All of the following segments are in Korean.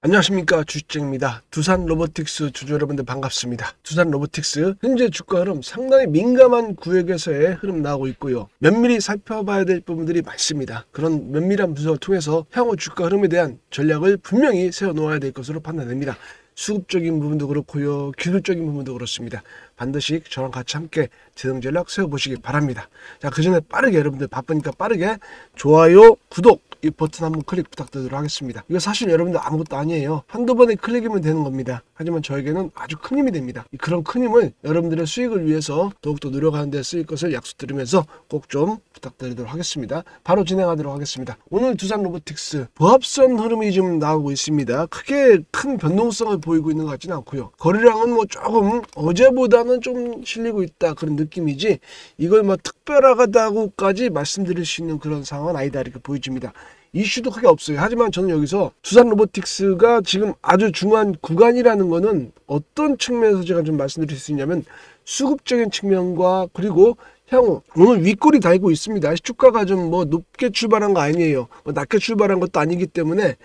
안녕하십니까, 주식쟁입니다. 두산 로보틱스 주주 여러분들 반갑습니다. 두산 로보틱스 현재 주가 흐름 상당히 민감한 구역에서의 흐름 나오고 있고요. 면밀히 살펴봐야 될 부분들이 많습니다. 그런 면밀한 분석을 통해서 향후 주가 흐름에 대한 전략을 분명히 세워놓아야 될 것으로 판단됩니다. 수급적인 부분도 그렇고요, 기술적인 부분도 그렇습니다. 반드시 저랑 같이 함께 재정 전략 세워보시기 바랍니다. 자, 그 전에 빠르게, 여러분들 바쁘니까 빠르게 좋아요, 구독 이 버튼 한번 클릭 부탁드리도록 하겠습니다. 이거 사실 여러분들 아무것도 아니에요. 한두 번의 클릭이면 되는 겁니다. 하지만 저에게는 아주 큰 힘이 됩니다. 그런 큰 힘을 여러분들의 수익을 위해서 더욱더 노력하는 데 쓰일 것을 약속드리면서 꼭 좀 부탁드리도록 하겠습니다. 바로 진행하도록 하겠습니다. 오늘 두산 로보틱스 보합선 흐름이 좀 나오고 있습니다. 크게 큰 변동성을 보이고 있는 것 같지는 않고요. 거래량은 뭐 조금 어제보다는 좀 실리고 있다 그런 느낌이지, 이걸 뭐 특별하다고까지 말씀드릴 수 있는 그런 상황은 아니다 이렇게 보여집니다. 이슈도 크게 없어요. 하지만 저는 여기서 두산 로보틱스가 지금 아주 중요한 구간이라는 거는 어떤 측면에서 제가 좀 말씀드릴 수 있냐면, 수급적인 측면과 그리고 향후 오늘 윗골이 달고 있습니다. 주가가 좀 뭐 높게 출발한 거 아니에요. 뭐 낮게 출발한 것도 아니기 때문에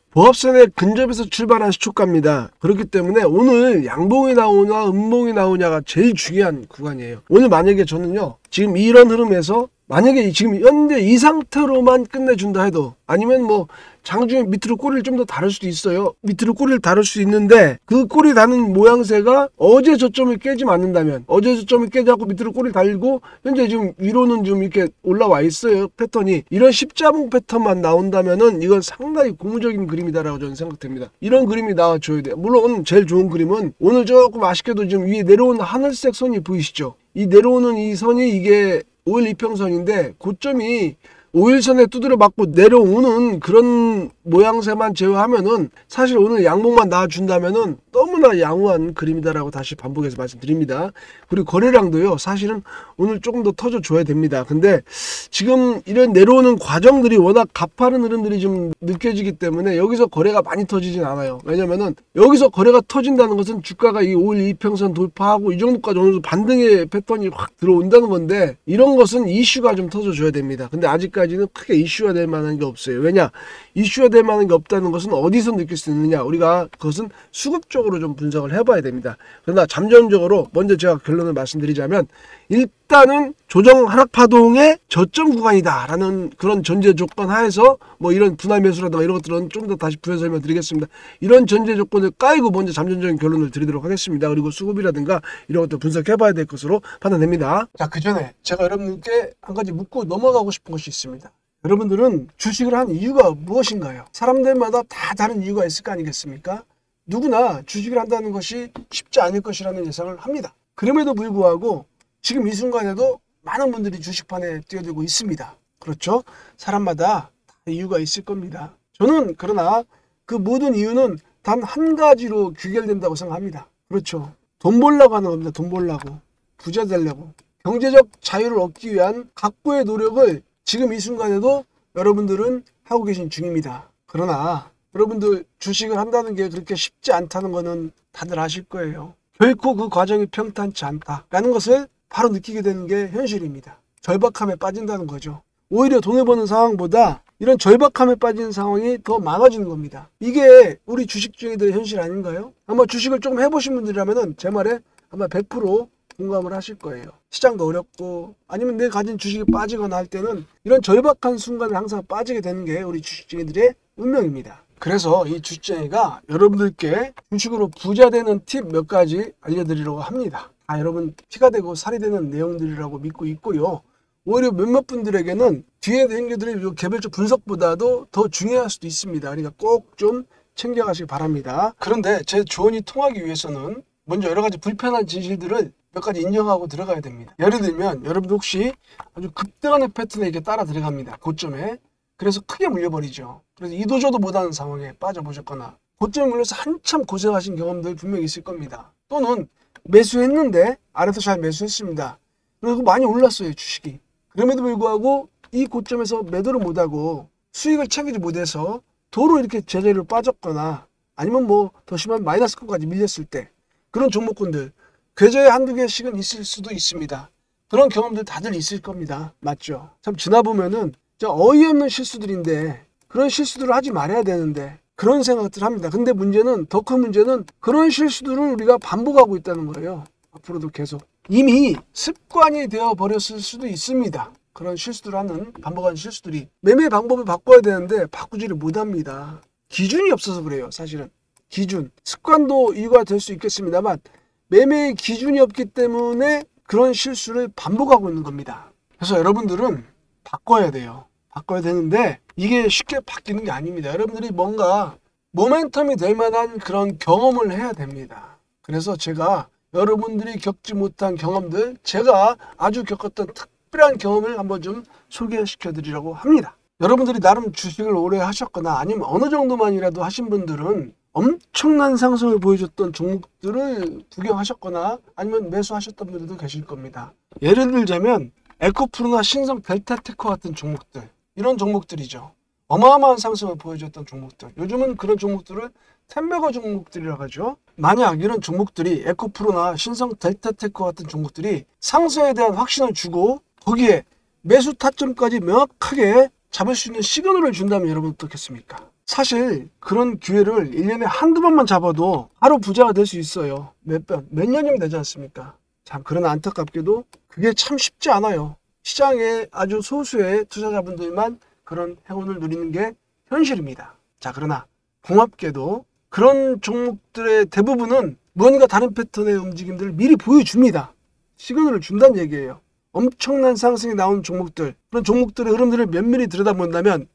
보합선에 근접해서 출발한 시초가입니다. 그렇기 때문에 오늘 양봉이 나오냐 음봉이 나오냐가 제일 중요한 구간이에요. 오늘 만약에 저는요, 지금 이런 흐름에서 만약에 지금 현재 이 상태로만 끝내준다 해도, 아니면 뭐 장중에 밑으로 꼬리를 좀 더 다를 수도 있어요. 밑으로 꼬리를 다를 수 있는데, 그 꼬리 다는 모양새가 어제 저점을 깨지 않는다면, 어제 저점을 깨지 않고 밑으로 꼬리를 달고 현재 지금 위로는 좀 이렇게 올라와 있어요. 패턴이 이런 십자봉 패턴만 나온다면은 이건 상당히 고무적인 그림이다라고 저는 생각됩니다. 이런 그림이 나와줘야 돼요. 물론 제일 좋은 그림은 오늘 조금 아쉽게도 지금 위에 내려오는 하늘색 선이 보이시죠? 이 내려오는 이 선이 이게 5일 이평선인데, 고점이 5일선에 두드려 맞고 내려오는 그런 모양새만 제외하면은 사실 오늘 양봉만 나와준다면은 너무나 양호한 그림이다라고 다시 반복해서 말씀드립니다. 그리고 거래량도요, 사실은 오늘 조금 더 터져줘야 됩니다. 근데 지금 이런 내려오는 과정들이 워낙 가파른 흐름들이 좀 느껴지기 때문에 여기서 거래가 많이 터지진 않아요. 왜냐면은 여기서 거래가 터진다는 것은 주가가 이 5일 이평선 돌파하고 이 정도까지 어느 정도 반등의 패턴이 확 들어온다는 건데, 이런 것은 이슈가 좀 터져줘야 됩니다. 근데 아직까지는 크게 이슈가 될 만한 게 없어요. 왜냐? 이슈가 될 만한 게 없다는 것은 어디서 느낄 수 있느냐? 우리가 그것은 수급적으로 좀 분석을 해봐야 됩니다. 그러나 잠정적으로 먼저 제가 결론을 말씀드리자면, 일단은 조정 하락 파동의 저점 구간이다라는 그런 전제 조건 하에서 뭐 이런 분할 매수라든가 이런 것들은 좀 더 다시 부연 설명드리겠습니다. 이런 전제 조건을 까이고 먼저 잠정적인 결론을 드리도록 하겠습니다. 그리고 수급이라든가 이런 것도 분석해봐야 될 것으로 판단됩니다. 자, 그 전에 제가 여러분들께 한 가지 묻고 넘어가고 싶은 것이 있습니다. 여러분들은 주식을 한 이유가 무엇인가요? 사람들마다 다 다른 이유가 있을 거 아니겠습니까? 누구나 주식을 한다는 것이 쉽지 않을 것이라는 예상을 합니다. 그럼에도 불구하고 지금 이 순간에도 많은 분들이 주식판에 뛰어들고 있습니다. 그렇죠? 사람마다 다 이유가 있을 겁니다. 저는 그러나 그 모든 이유는 단 한 가지로 귀결된다고 생각합니다. 그렇죠. 돈 벌려고 하는 겁니다. 돈 벌려고. 부자 되려고. 경제적 자유를 얻기 위한 각고의 노력을 지금 이 순간에도 여러분들은 하고 계신 중입니다. 그러나 여러분들 주식을 한다는 게 그렇게 쉽지 않다는 거는 다들 아실 거예요. 결코 그 과정이 평탄치 않다라는 것을 바로 느끼게 되는 게 현실입니다. 절박함에 빠진다는 거죠. 오히려 돈을 버는 상황보다 이런 절박함에 빠지는 상황이 더 많아지는 겁니다. 이게 우리 주식쟁이들의 현실 아닌가요? 아마 주식을 조금 해보신 분들이라면 제 말에 아마 100% 공감을 하실 거예요. 시장도 어렵고 아니면 내 가진 주식이 빠지거나 할 때는 이런 절박한 순간에 항상 빠지게 되는 게 우리 주식쟁이들의 운명입니다. 그래서 이 주식쟁이가 여러분들께 주식으로 부자 되는 팁 몇 가지 알려드리려고 합니다. 여러분 피가 되고 살이 되는 내용들이라고 믿고 있고요. 오히려 몇몇 분들에게는 뒤에 행위들이 개별적 분석보다도 더 중요할 수도 있습니다. 그러니까 꼭 좀 챙겨가시기 바랍니다. 그런데 제 조언이 통하기 위해서는 먼저 여러 가지 불편한 진실들을 몇 가지 인정하고 들어가야 됩니다. 예를 들면 여러분 혹시 아주 급등하는 패턴에 이렇게 따라 들어갑니다. 고점에. 그래서 크게 물려버리죠. 그래서 이도저도 못하는 상황에 빠져보셨거나 고점에 물려서 한참 고생하신 경험들 분명히 있을 겁니다. 또는 매수했는데 아래서 잘 매수했습니다. 그리고 많이 올랐어요, 주식이. 그럼에도 불구하고 이 고점에서 매도를 못하고 수익을 챙기지 못해서 도로 이렇게 제자리로 빠졌거나 아니면 뭐 더 심한 마이너스권까지 밀렸을 때, 그런 종목군들 계좌에 한두 개씩은 있을 수도 있습니다. 그런 경험들 다들 있을 겁니다. 맞죠? 참 지나보면은 어이없는 실수들인데 그런 실수들을 하지 말아야 되는데 그런 생각들을 합니다. 근데 문제는, 더 큰 문제는 그런 실수들을 우리가 반복하고 있다는 거예요. 앞으로도 계속. 이미 습관이 되어 버렸을 수도 있습니다. 그런 실수를 하는, 반복하는 실수들이. 매매 방법을 바꿔야 되는데 바꾸지를 못합니다. 기준이 없어서 그래요. 사실은 기준, 습관도 이유가 될 수 있겠습니다만 매매의 기준이 없기 때문에 그런 실수를 반복하고 있는 겁니다. 그래서 여러분들은 바꿔야 돼요. 바꿔야 되는데 이게 쉽게 바뀌는 게 아닙니다. 여러분들이 뭔가 모멘텀이 될 만한 그런 경험을 해야 됩니다. 그래서 제가 여러분들이 겪지 못한 경험들, 제가 아주 겪었던 특별한 경험을 한번 좀 소개시켜 드리려고 합니다. 여러분들이 나름 주식을 오래 하셨거나 아니면 어느 정도만이라도 하신 분들은 엄청난 상승을 보여줬던 종목들을 구경하셨거나 아니면 매수하셨던 분들도 계실 겁니다. 예를 들자면 에코프로나 신성 델타테크 같은 종목들, 이런 종목들이죠. 어마어마한 상승을 보여줬던 종목들. 요즘은 그런 종목들을 템베거 종목들이라고 하죠. 만약 이런 종목들이 에코프로나 신성 델타테크 같은 종목들이 상승에 대한 확신을 주고 거기에 매수 타점까지 명확하게 잡을 수 있는 시그널을 준다면 여러분 어떻겠습니까? 사실 그런 기회를 1년에 한두 번만 잡아도 하루 부자가 될 수 있어요. 몇 년이면 되지 않습니까? 참, 그러나 안타깝게도 그게 참 쉽지 않아요. 시장에 아주 소수의 투자자분들만 그런 행운을 누리는 게 현실입니다. 자, 그러나 고맙게도 그런 종목들의 대부분은 무언가 다른 패턴의 움직임들을 미리 보여줍니다. 시그널을 준다는 얘기예요. 엄청난 상승이 나온 종목들, 그런 종목들의 흐름들을 면밀히 들여다본다면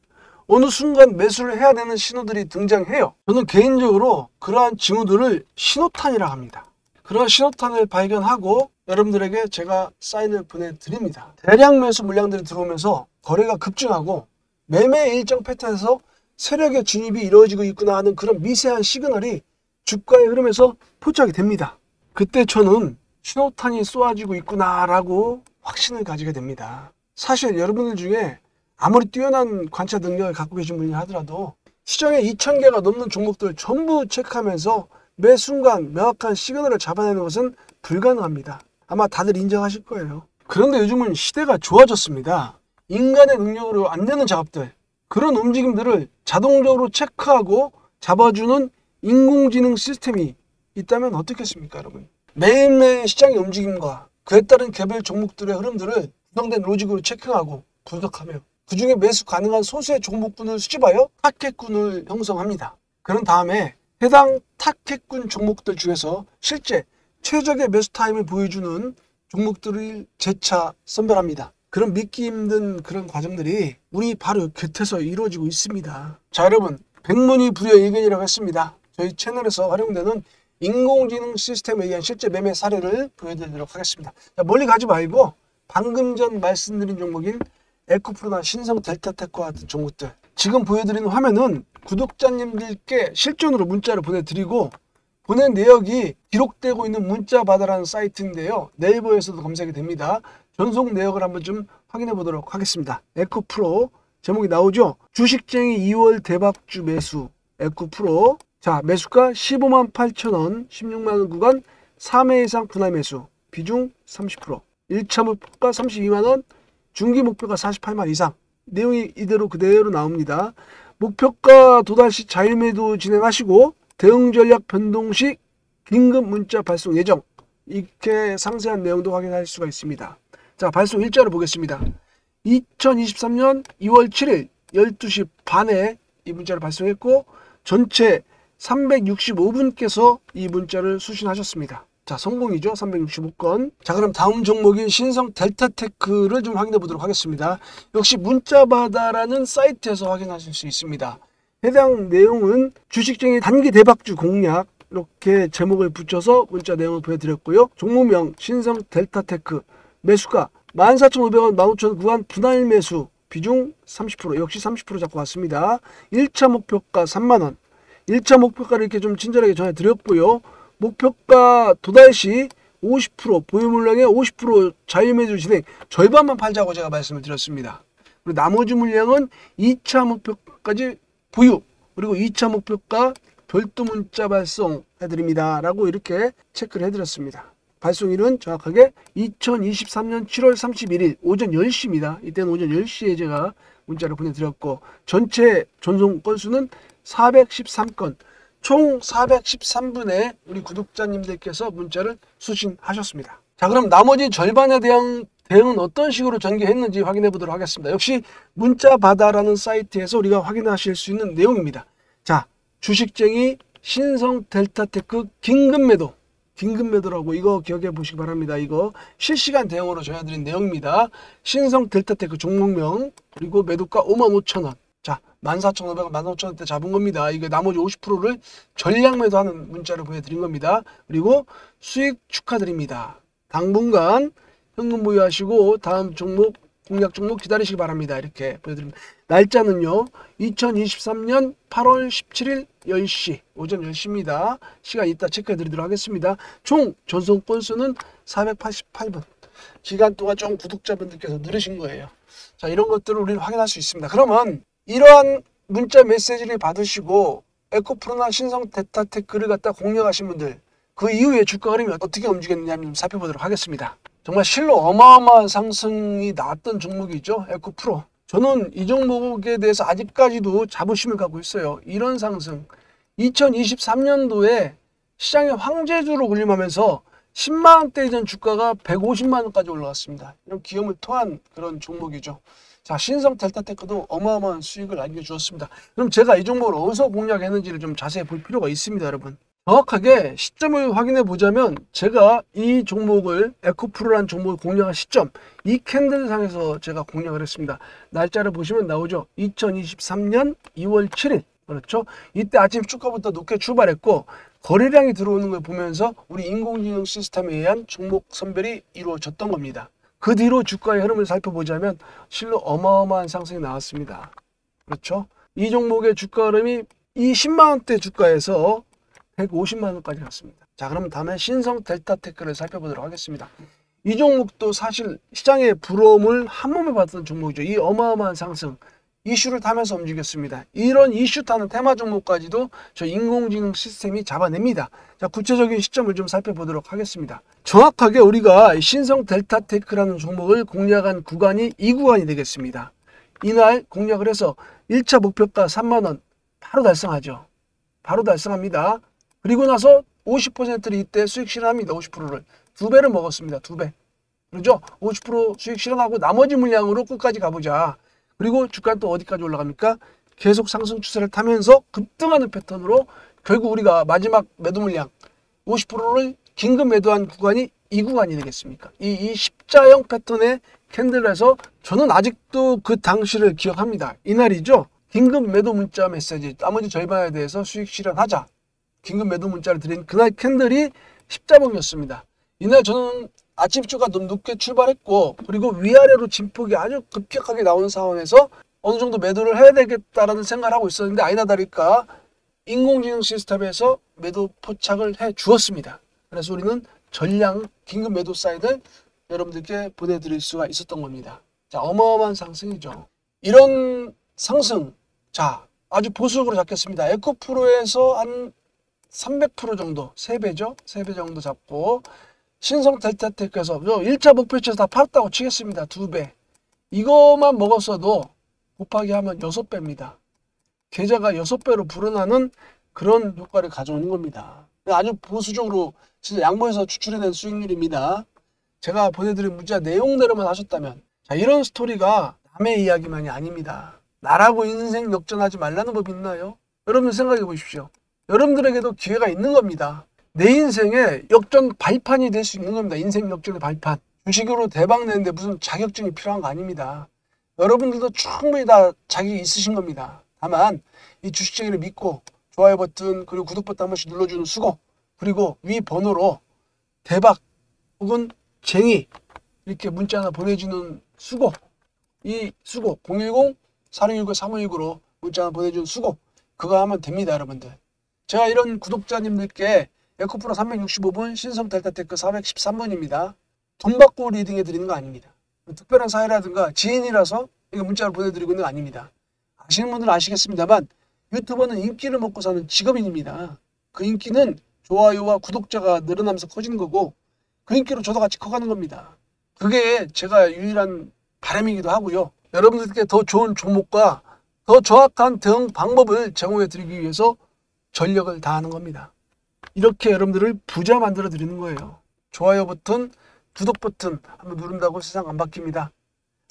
어느 순간 매수를 해야 되는 신호들이 등장해요. 저는 개인적으로 그러한 징후들을 신호탄이라 합니다. 그런 신호탄을 발견하고 여러분들에게 제가 사인을 보내드립니다. 대량 매수 물량들이 들어오면서 거래가 급증하고 매매 일정 패턴에서 세력의 진입이 이루어지고 있구나 하는 그런 미세한 시그널이 주가의 흐름에서 포착이 됩니다. 그때 저는 신호탄이 쏘아지고 있구나라고 확신을 가지게 됩니다. 사실 여러분들 중에 아무리 뛰어난 관찰 능력을 갖고 계신 분이 하더라도 시장에 2,000개가 넘는 종목들을 전부 체크하면서 매 순간 명확한 시그널을 잡아내는 것은 불가능합니다. 아마 다들 인정하실 거예요. 그런데 요즘은 시대가 좋아졌습니다. 인간의 능력으로 안 되는 작업들, 그런 움직임들을 자동적으로 체크하고 잡아주는 인공지능 시스템이 있다면 어떻겠습니까, 여러분? 매일매일 시장의 움직임과 그에 따른 개별 종목들의 흐름들을 구성된 로직으로 체크하고 분석하며 그 중에 매수 가능한 소수의 종목군을 수집하여 타켓군을 형성합니다. 그런 다음에 해당 타켓군 종목들 중에서 실제 최적의 매수 타임을 보여주는 종목들을 재차 선별합니다. 그런 믿기 힘든 그런 과정들이 우리 바로 곁에서 이루어지고 있습니다. 자, 여러분, 백문이불여일견이라고 했습니다. 저희 채널에서 활용되는 인공지능 시스템에 의한 실제 매매 사례를 보여드리도록 하겠습니다. 자, 멀리 가지 말고 방금 전 말씀드린 종목인 에코프로나 신성 델타테크와 같은 종목들, 지금 보여드리는 화면은 구독자님들께 실존으로 문자를 보내드리고 보낸 내역이 기록되고 있는 문자바다라는 사이트인데요. 네이버에서도 검색이 됩니다. 전송 내역을 한번 좀 확인해 보도록 하겠습니다. 에코프로 제목이 나오죠. 주식쟁이 2월 대박주 매수 에코프로. 자, 매수가 158,000원, 16만원 구간 3회 이상 분할 매수, 비중 30%, 1차 목표가 32만원, 중기 목표가 48만 이상. 내용이 이대로 그대로 나옵니다. 목표가 도달 시 자유매도 진행하시고 대응 전략 변동 시 긴급 문자 발송 예정. 이렇게 상세한 내용도 확인할 수가 있습니다. 자, 발송 일자를 보겠습니다. 2023년 2월 7일 12시 반에 이 문자를 발송했고 전체 365분께서 이 문자를 수신하셨습니다. 자, 성공이죠. 365건. 자, 그럼 다음 종목인 신성 델타테크를 좀 확인해 보도록 하겠습니다. 역시 문자바다라는 사이트에서 확인하실 수 있습니다. 해당 내용은 주식쟁이 단기 대박주 공략, 이렇게 제목을 붙여서 문자 내용을 보여드렸고요. 종목명 신성 델타테크, 매수가 14,500원, 15,000원 구간 분할 매수, 비중 30%, 역시 30% 잡고 왔습니다. 1차 목표가 3만원. 1차 목표가를 이렇게 좀 친절하게 전해드렸고요. 목표가 도달 시 50%, 보유 물량의 50% 자유매수 진행, 절반만 팔자고 제가 말씀을 드렸습니다. 그리고 나머지 물량은 2차 목표까지 보유, 그리고 2차 목표가 별도 문자 발송 해드립니다 라고 이렇게 체크를 해드렸습니다. 발송일은 정확하게 2023년 7월 31일 오전 10시입니다. 이때는 오전 10시에 제가 문자를 보내드렸고 전체 전송 건수는 413건, 총 413분의 우리 구독자님들께서 문자를 수신하셨습니다. 자, 그럼 나머지 절반에 대한 대응은 어떤 식으로 전개했는지 확인해 보도록 하겠습니다. 역시 문자바다라는 사이트에서 우리가 확인하실 수 있는 내용입니다. 자, 주식쟁이 신성 델타테크 긴급매도라고 이거 기억해 보시기 바랍니다. 이거 실시간 대응으로 전해드린 내용입니다. 신성 델타테크 종목명, 그리고 매도가 55,000원. 자, 14,500원, 15,000원대 잡은 겁니다. 이거 나머지 50%를 전량 매도하는 문자를 보내드린 겁니다. 그리고 수익 축하드립니다. 당분간 현금 보유하시고 다음 종목, 공략 종목 기다리시기 바랍니다. 이렇게 보내드립니다. 날짜는요, 2023년 8월 17일 10시, 오전 10시입니다. 시간 이따 체크해 드리도록 하겠습니다. 총 전송 건수는 488분. 기간 동안 좀 구독자분들께서 늘으신 거예요. 자, 이런 것들을 우리는 확인할 수 있습니다. 그러면 이러한 문자 메시지를 받으시고 에코프로나 신성 델타테크를 갖다 공략하신 분들, 그 이후에 주가 흐름이 어떻게 움직였느냐 좀 살펴보도록 하겠습니다. 정말 실로 어마어마한 상승이 나왔던 종목이죠. 에코프로. 저는 이 종목에 대해서 아직까지도 자부심을 갖고 있어요. 이런 상승. 2023년도에 시장의 황제주로 군림하면서 10만원대 이전 주가가 150만원까지 올라갔습니다. 이런 기염을 토한 그런 종목이죠. 자, 신성 델타테크도 어마어마한 수익을 안겨주었습니다. 그럼 제가 이 종목을 어디서 공략했는지를 좀 자세히 볼 필요가 있습니다, 여러분. 정확하게 시점을 확인해 보자면 제가 이 종목을 에코프로라는 종목을 공략한 시점, 이 캔들상에서 제가 공략을 했습니다. 날짜를 보시면 나오죠. 2023년 2월 7일. 그렇죠. 이때 아침 주가부터 높게 출발했고 거래량이 들어오는 걸 보면서 우리 인공지능 시스템에 의한 종목 선별이 이루어졌던 겁니다. 그 뒤로 주가의 흐름을 살펴보자면 실로 어마어마한 상승이 나왔습니다. 그렇죠. 이 종목의 주가 흐름이 이 10만원대 주가에서 150만원까지 갔습니다. 자, 그럼 다음에 신성 델타테크를 살펴보도록 하겠습니다. 이 종목도 사실 시장의 부러움을 한몸에 받던 종목이죠. 이 어마어마한 상승, 이슈를 타면서 움직였습니다. 이런 이슈 타는 테마 종목까지도 저 인공지능 시스템이 잡아냅니다. 자, 구체적인 시점을 좀 살펴보도록 하겠습니다. 정확하게 우리가 신성 델타테크라는 종목을 공략한 구간이 이 구간이 되겠습니다. 이날 공략을 해서 1차 목표가 3만원 바로 달성하죠. 바로 달성합니다. 그리고 나서 50%를 이때 수익 실현합니다. 50%를. 2배를 먹었습니다. 2배. 그렇죠? 50% 수익 실현하고 나머지 물량으로 끝까지 가보자. 그리고 주가는 또 어디까지 올라갑니까? 계속 상승 추세를 타면서 급등하는 패턴으로 결국 우리가 마지막 매도 물량 50%를 긴급 매도한 구간이 이 구간이 되겠습니까? 이 십자형 패턴의 캔들에서 저는 아직도 그 당시를 기억합니다. 이날이죠. 긴급 매도 문자 메시지, 나머지 절반에 대해서 수익 실현하자. 긴급 매도 문자를 드린 그날 캔들이 십자봉이었습니다. 이날 저는 아침 주가 너무 높게 출발했고 그리고 위아래로 진폭이 아주 급격하게 나오는 상황에서 어느 정도 매도를 해야 되겠다라는 생각을 하고 있었는데 아니나 다를까 인공지능 시스템에서 매도 포착을 해 주었습니다. 그래서 우리는 전량 긴급 매도 사인을 여러분들께 보내드릴 수가 있었던 겁니다. 자, 어마어마한 상승이죠. 이런 상승, 자, 아주 보수적으로 잡겠습니다. 에코프로에서 한 300% 정도, 3배죠. 3배 정도 잡고 신성 델타테크에서 1차 목표치에서 다 팔았다고 치겠습니다. 2배. 이것만 먹었어도 곱하기 하면 6배입니다. 계좌가 6배로 불어나는 그런 효과를 가져오는 겁니다. 아주 보수적으로 진짜 양보해서 추출해낸 수익률입니다. 제가 보내드린 문자 내용대로만 하셨다면 자, 이런 스토리가 남의 이야기만이 아닙니다. 나라고 인생 역전하지 말라는 법이 있나요? 여러분 생각해 보십시오. 여러분들에게도 기회가 있는 겁니다. 내 인생의 역전 발판이 될 수 있는 겁니다. 인생 역전의 발판. 주식으로 대박 내는데 무슨 자격증이 필요한 거 아닙니다. 여러분들도 충분히 다 자격이 있으신 겁니다. 다만 이 주식쟁이를 믿고 좋아요 버튼 그리고 구독 버튼 한 번씩 눌러주는 수고, 그리고 위 번호로 대박 혹은 쟁이 이렇게 문자 하나 보내주는 수고, 이 수고 010-4619-3569로 문자 하나 보내주는 수고, 그거 하면 됩니다. 여러분들, 제가 이런 구독자님들께 에코프로 365분, 신성 델타테크 413분입니다. 돈 받고 리딩해 드리는 거 아닙니다. 특별한 사회라든가 지인이라서 이거 문자를 보내드리고 있는 거 아닙니다. 아시는 분들은 아시겠습니다만 유튜버는 인기를 먹고 사는 직업인입니다. 그 인기는 좋아요와 구독자가 늘어나면서 커지는 거고 그 인기로 저도 같이 커가는 겁니다. 그게 제가 유일한 바람이기도 하고요. 여러분들께 더 좋은 종목과 더 정확한 대응 방법을 제공해 드리기 위해서 전력을 다하는 겁니다. 이렇게 여러분들을 부자 만들어 드리는 거예요. 좋아요 버튼, 구독 버튼 한번 누른다고 세상 안 바뀝니다.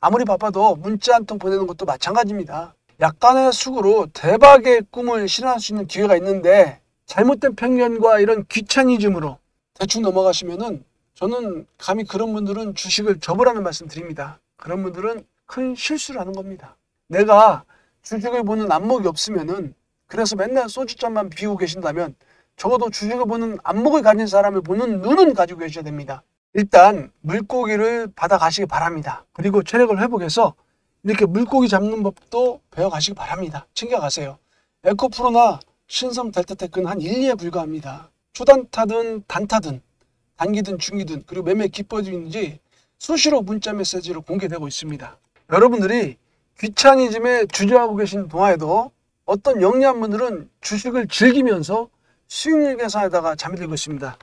아무리 바빠도 문자 한 통 보내는 것도 마찬가지입니다. 약간의 수고로 대박의 꿈을 실현할 수 있는 기회가 있는데 잘못된 편견과 이런 귀차니즘으로 대충 넘어가시면은 저는 감히 그런 분들은 주식을 접으라는 말씀 드립니다. 그런 분들은 큰 실수를 하는 겁니다. 내가 주식을 보는 안목이 없으면은 그래서 맨날 소주잔만 비우고 계신다면 적어도 주식을 보는 안목을 가진 사람을 보는 눈은 가지고 계셔야 됩니다. 일단 물고기를 받아가시기 바랍니다. 그리고 체력을 회복해서 이렇게 물고기 잡는 법도 배워가시기 바랍니다. 챙겨가세요. 에코프로나 신성 델타테크는 한 1, 2에 불과합니다. 초단타든 단타든 단기든 중기든 그리고 매매 기법인지 수시로 문자 메시지로 공개되고 있습니다. 여러분들이 귀차니즘에 주저하고 계신 동안에도 어떤 영리한 분들은 주식을 즐기면서 수익률 계산에다가 잠이 들고 있습니다.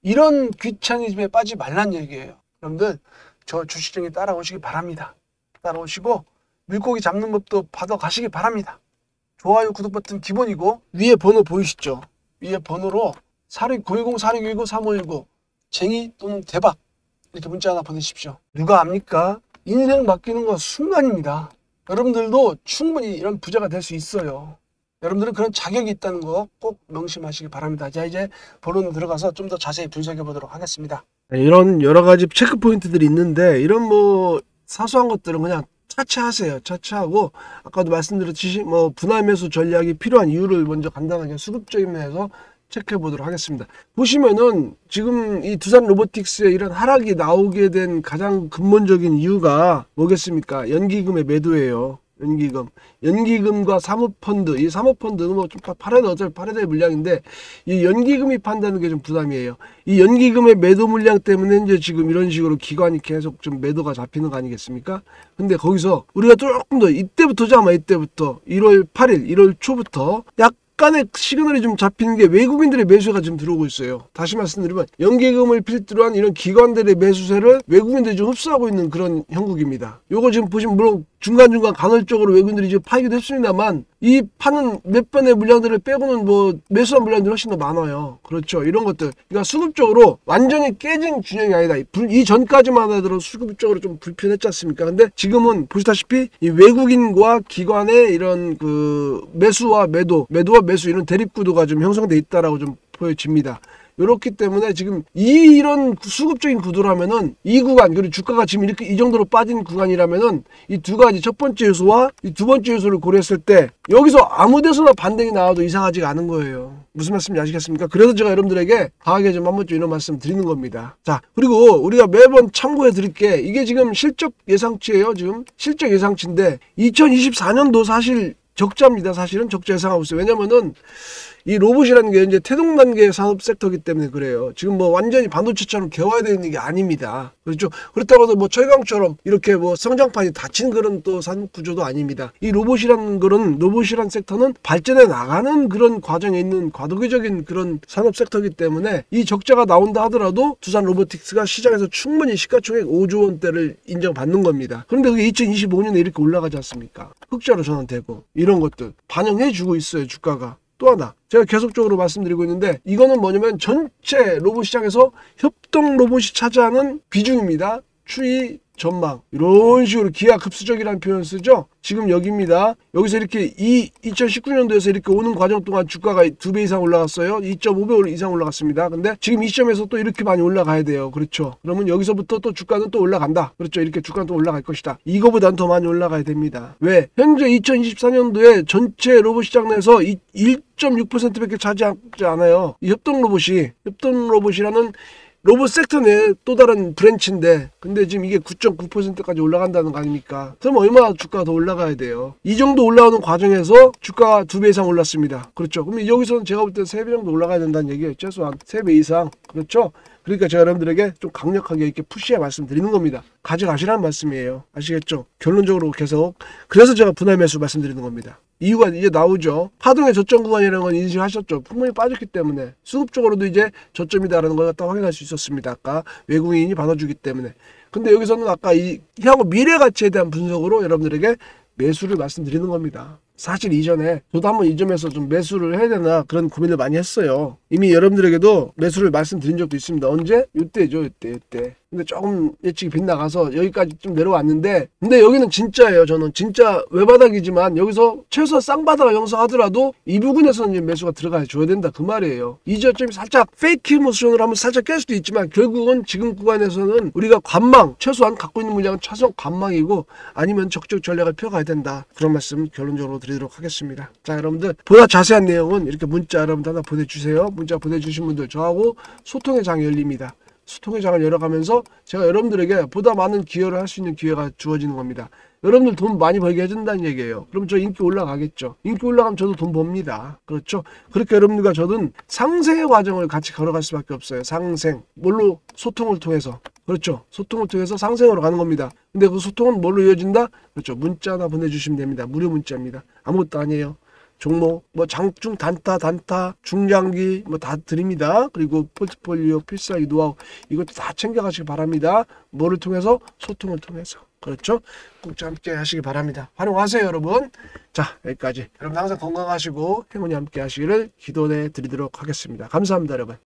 이런 귀차니즘에 빠지지 말란 얘기예요. 여러분들 저 주식쟁이 따라오시기 바랍니다. 따라오시고 물고기 잡는 법도 받아가시기 바랍니다. 좋아요, 구독 버튼 기본이고 위에 번호 보이시죠? 위에 번호로 4690-4619-3519 쟁이 또는 대박 이렇게 문자 하나 보내십시오. 누가 압니까? 인생 바뀌는 건 순간입니다. 여러분들도 충분히 이런 부자가 될 수 있어요. 여러분들은 그런 자격이 있다는 거 꼭 명심하시기 바랍니다. 자, 이제 본론 들어가서 좀 더 자세히 분석해 보도록 하겠습니다. 이런 여러 가지 체크 포인트들이 있는데 이런 뭐 사소한 것들은 그냥 차치하세요. 차치하고 아까도 말씀드렸듯이 뭐 분할 매수 전략이 필요한 이유를 먼저 간단하게 수급적인 면에서 체크해 보도록 하겠습니다. 보시면은 지금 이 두산 로보틱스의 이런 하락이 나오게 된 가장 근본적인 이유가 뭐겠습니까? 연기금의 매도예요. 연기금과 사모펀드, 이 사모펀드는 뭐 좀 팔아도 어차피 팔아야 될 물량인데 이 연기금이 판다는 게 좀 부담이에요. 이 연기금의 매도 물량 때문에 이제 지금 이런 식으로 기관이 계속 좀 매도가 잡히는 거 아니겠습니까? 근데 거기서 우리가 조금 더 이때부터죠, 아마 이때부터 1월 8일, 1월 초부터 약간의 시그널이 좀 잡히는 게 외국인들의 매수가 지금 들어오고 있어요. 다시 말씀드리면 연기금을 필두로 한 이런 기관들의 매수세를 외국인들이 좀 흡수하고 있는 그런 형국입니다. 요거 지금 보시면 물론 중간중간 간헐적으로 외국인들이 지금 팔기도 했습니다만 이 파는 몇 번의 물량들을 빼고는 뭐 매수한 물량들이 훨씬 더 많아요. 그렇죠. 이런 것들. 그러니까 수급적으로 완전히 깨진 균형이 아니다. 이 전까지만 하더라도 수급적으로 좀 불편했지 않습니까? 근데 지금은 보시다시피 이 외국인과 기관의 이런 그 매수와 매도와 매수 이런 대립구도가 좀 형성돼 있다라고 좀 보여집니다. 이렇기 때문에 지금 이런 수급적인 구도라면은 이 구간 그리고 주가가 지금 이렇게 이 정도로 빠진 구간이라면은 이 두 가지 첫 번째 요소와 이 두 번째 요소를 고려했을 때 여기서 아무 데서나 반등이 나와도 이상하지가 않은 거예요. 무슨 말씀인지 아시겠습니까? 그래서 제가 여러분들에게 강하게 좀 한 번쯤 이런 말씀 드리는 겁니다. 자, 그리고 우리가 매번 참고해 드릴 게 이게 지금 실적 예상치예요. 지금 실적 예상치인데 2024년도 사실 적자입니다. 사실은 적자 예상하고 있어요. 왜냐면은 이 로봇이라는 게 이제 태동 단계 산업 섹터이기 때문에 그래요. 지금 뭐 완전히 반도체처럼 개화되는 게 아닙니다. 그렇죠. 그렇다고 해서 뭐 철강처럼 이렇게 뭐 성장판이 닫힌 그런 또 산업 구조도 아닙니다. 이 로봇이란 섹터는 발전해 나가는 그런 과정에 있는 과도기적인 그런 산업 섹터이기 때문에 이 적자가 나온다 하더라도 두산 로보틱스가 시장에서 충분히 시가총액 5조 원대를 인정받는 겁니다. 그런데 그게 2025년에 이렇게 올라가지 않습니까? 흑자로 전환되고 이런 것들 반영해주고 있어요. 주가가. 또 하나 제가 계속적으로 말씀드리고 있는데 이거는 뭐냐면 전체 로봇 시장에서 협동 로봇이 차지하는 비중입니다. 추이 전망 이런 식으로 기하급수적이라는 표현 쓰죠. 지금 여기입니다. 여기서 이렇게 2019년도에서 이렇게 오는 과정 동안 주가가 2배 이상 올라갔어요. 2.5배 이상 올라갔습니다. 근데 지금 이 시점에서 또 이렇게 많이 올라가야 돼요. 그렇죠. 그러면 여기서부터 또 주가는 또 올라간다. 그렇죠. 이렇게 주가는 또 올라갈 것이다. 이거보다는 더 많이 올라가야 됩니다. 왜? 현재 2024년도에 전체 로봇 시장 내에서 1.6%밖에 차지하지 않아요. 이 협동 로봇이라는 로봇 섹터 내 또 다른 브랜치인데 근데 지금 이게 9.9%까지 올라간다는 거 아닙니까? 그럼 얼마나 주가가 더 올라가야 돼요? 이 정도 올라오는 과정에서 주가가 2배 이상 올랐습니다. 그렇죠? 그럼 여기서는 제가 볼 때 3배 정도 올라가야 된다는 얘기예요. 최소한 3배 이상. 그렇죠? 그러니까 제가 여러분들에게 좀 강력하게 이렇게 푸시해 말씀드리는 겁니다. 가져가시라는 말씀이에요. 아시겠죠? 결론적으로 계속. 그래서 제가 분할 매수 말씀드리는 겁니다. 이유가 이제 나오죠. 파동의 저점 구간이라는 건 인식하셨죠. 풍문이 빠졌기 때문에 수급적으로도 이제 저점이다라는 걸 갖다 확인할 수 있었습니다. 아까 외국인이 받아주기 때문에. 근데 여기서는 아까 이 향후 미래 가치에 대한 분석으로 여러분들에게 매수를 말씀드리는 겁니다. 사실 이전에 저도 한번 이 점에서 좀 매수를 해야 되나 그런 고민을 많이 했어요. 이미 여러분들에게도 매수를 말씀드린 적도 있습니다. 언제? 이때죠, 이때. 근데 조금 예측이 빗나가서 여기까지 좀 내려왔는데, 근데 여기는 진짜예요. 저는 진짜 외바닥이지만 여기서 최소한 쌍바닥을 형성하더라도 이 부분에서는 이제 매수가 들어가 줘야 된다 그 말이에요. 이 저점이 살짝 페이크 모션으로 하면 살짝 깰 수도 있지만 결국은 지금 구간에서는 우리가 관망, 최소한 갖고 있는 물량은 차선 관망이고 아니면 적극 전략을 펴가야 된다. 그런 말씀 결론적으로 드리도록 하겠습니다. 자, 여러분들 보다 자세한 내용은 이렇게 문자 여러분들 하나 보내주세요. 문자 보내주신 분들 저하고 소통의 장이 열립니다. 소통의 장을 열어가면서 제가 여러분들에게 보다 많은 기여를 할 수 있는 기회가 주어지는 겁니다. 여러분들 돈 많이 벌게 해준다는 얘기예요. 그럼 저 인기 올라가겠죠. 인기 올라가면 저도 돈 법니다. 그렇죠? 그렇게 여러분들과 저는 상생의 과정을 같이 걸어갈 수밖에 없어요. 상생. 뭘로? 소통을 통해서. 그렇죠. 소통을 통해서 상생으로 가는 겁니다. 근데 그 소통은 뭘로 이어진다? 그렇죠. 문자 하나 보내주시면 됩니다. 무료 문자입니다. 아무것도 아니에요. 종목, 뭐 장중, 단타, 중장기 뭐 다 드립니다. 그리고 포트폴리오, 필살기, 노하우 이것도 다 챙겨가시기 바랍니다. 뭐를 통해서? 소통을 통해서. 그렇죠? 꼭 함께 하시기 바랍니다. 활용하세요, 여러분. 자, 여기까지. 여러분 항상 건강하시고 행운이 함께 하시기를 기도해 드리도록 하겠습니다. 감사합니다, 여러분.